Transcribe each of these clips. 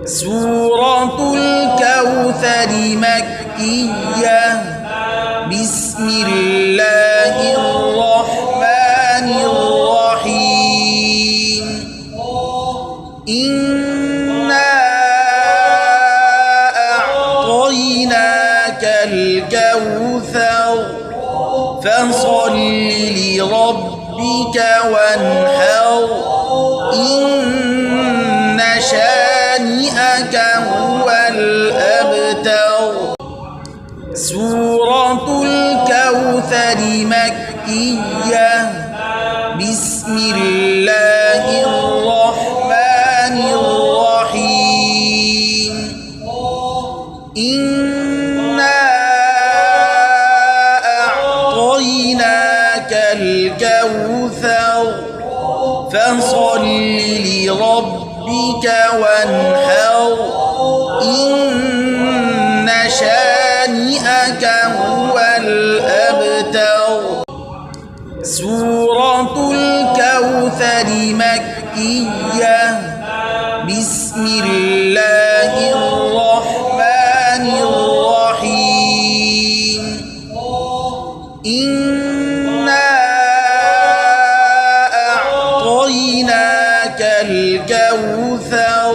سورة الكوثر مكية. بسم الله الرحمن الرحيم. إنا أعطيناك الكوثر فصل لربك وانحر. إن شانئك هو الأبتر. سورة الكوثر مكية. بسم الله الرحمن الرحيم. إنا أعطيناك الكوثر فصل لربك وانحر. إن شانئك هو الأبتر. سورة الكوثر مكية. بسم الله الرحمن الرحيم. إنا أعطيناك الكوثر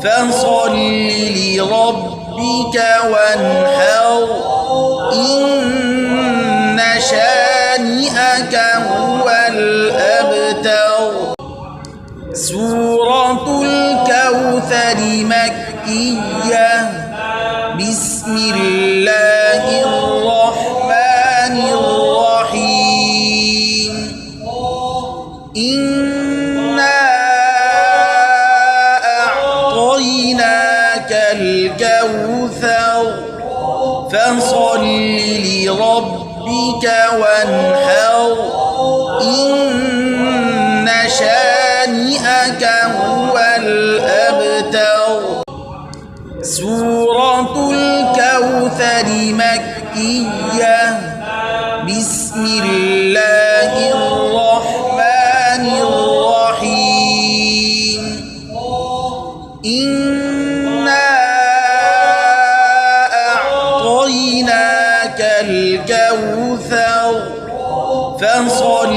فصل لربك وانحر. إن شانئك هو الأبتر. سورة الكوثر مكية. بسم الله الرحمن الرحيم. إنا أعطيناك الكوثر فصل لربك وانحر. إن شانئك هو الأبتر. سورة الكوثر مكية. بسم الله الرحمن الرحيم. إنا أعطيناك الكوثر فصل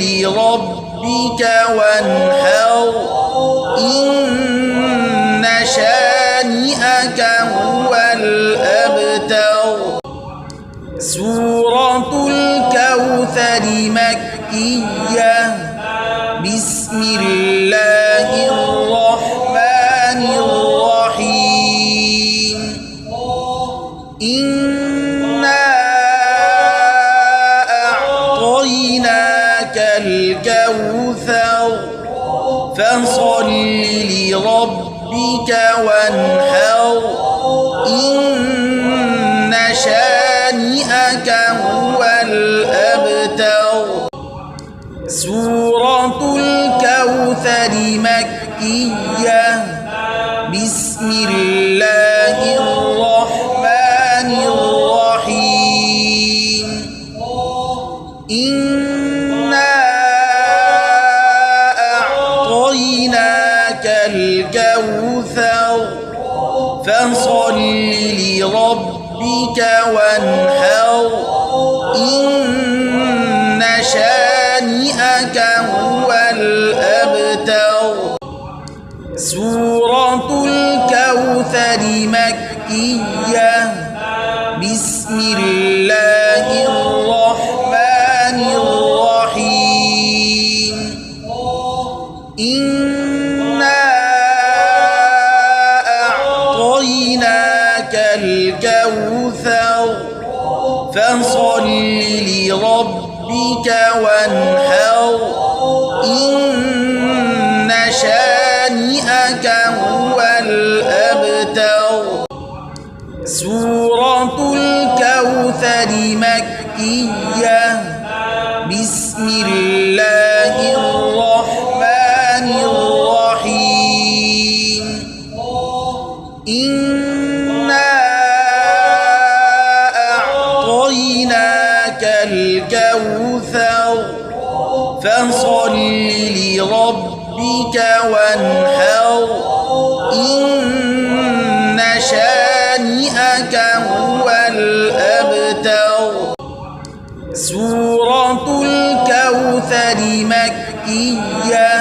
لربك وانحر. إن شانئك هو الأبتر. سورة الكوثر مكية. بسم الله الرحمن الرحيم. إنا أعطيناك الكوثر فصل لربك وانحر. إن شانئك هو الأبتر. سورة الكوثر مكية. بسم الله الرحمن الرحيم. إنا أعطيناك الكوثر فصل لربك وانحر. إن شانئك هو الأبتر. سورة الكوثر مكية. بسم الله الرحمن الرحيم. إنا أعطيناك الكوثر فصل لربك وانحر. إن شانئك هو الأبتر. سورة الكوثر مكية. بسم الله الرحمن الرحيم. إنا أعطيناك الكوثر فصل لربك وانحر. سورة الكوثر مكية.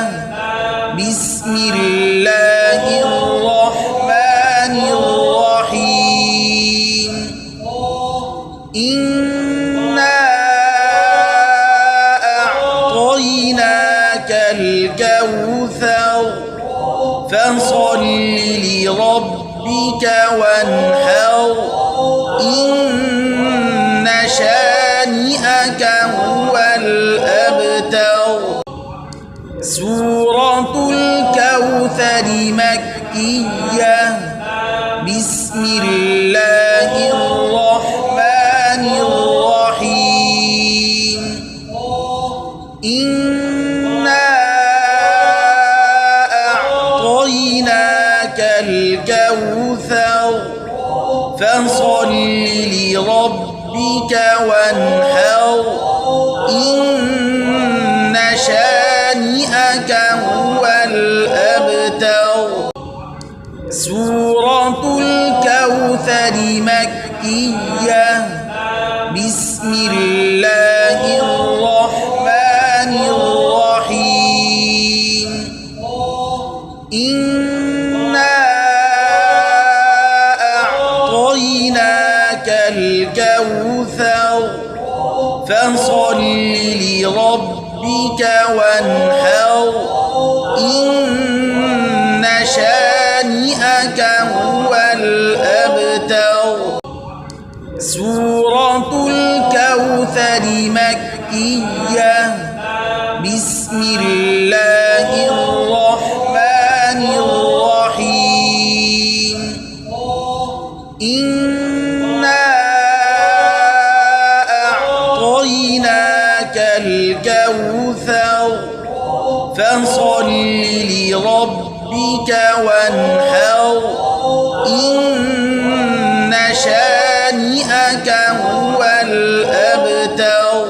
بسم الله الرحمن الرحيم. إنا أعطيناك الكوثر فصل لربك وانحر. إن شانئك هو الأبتر. سورة الكوثر مكية. بسم الله الرحمن الرحيم. إنا أعطيناك الكوثر فصل لربك وانحر. إن شانئك هو الأبتر. سورة الكوثر مكية. بسم الله الرحمن الرحيم. إنا أعطيناك الكوثر فصل لربك وانحر. إن شانئك هو الأبتر. سورة الكوثر مكية. بسم الله الرحمن الرحيم. إنا أعطيناك الكوثر فصل لربك وانحر. إن شانئك هو الأبتر.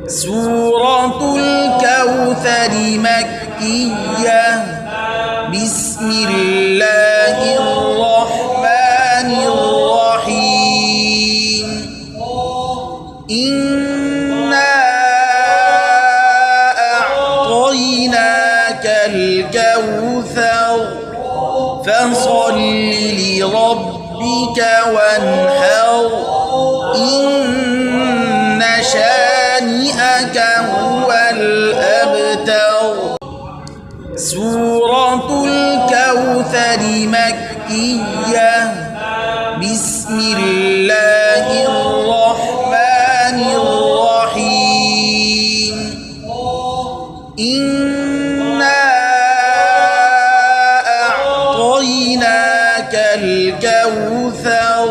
سورة الكوثر مكية. بسم الله الرحمن الرحيم. إنا أعطيناك الكوثر فصل لربك وانحر. إن شانئك هو الأبتر. سورة الكوثر مكية. بسم الله الرحمن الرحيم. إنا أعطيناك الكوثر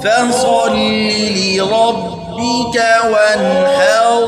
فصل لربك وانحر.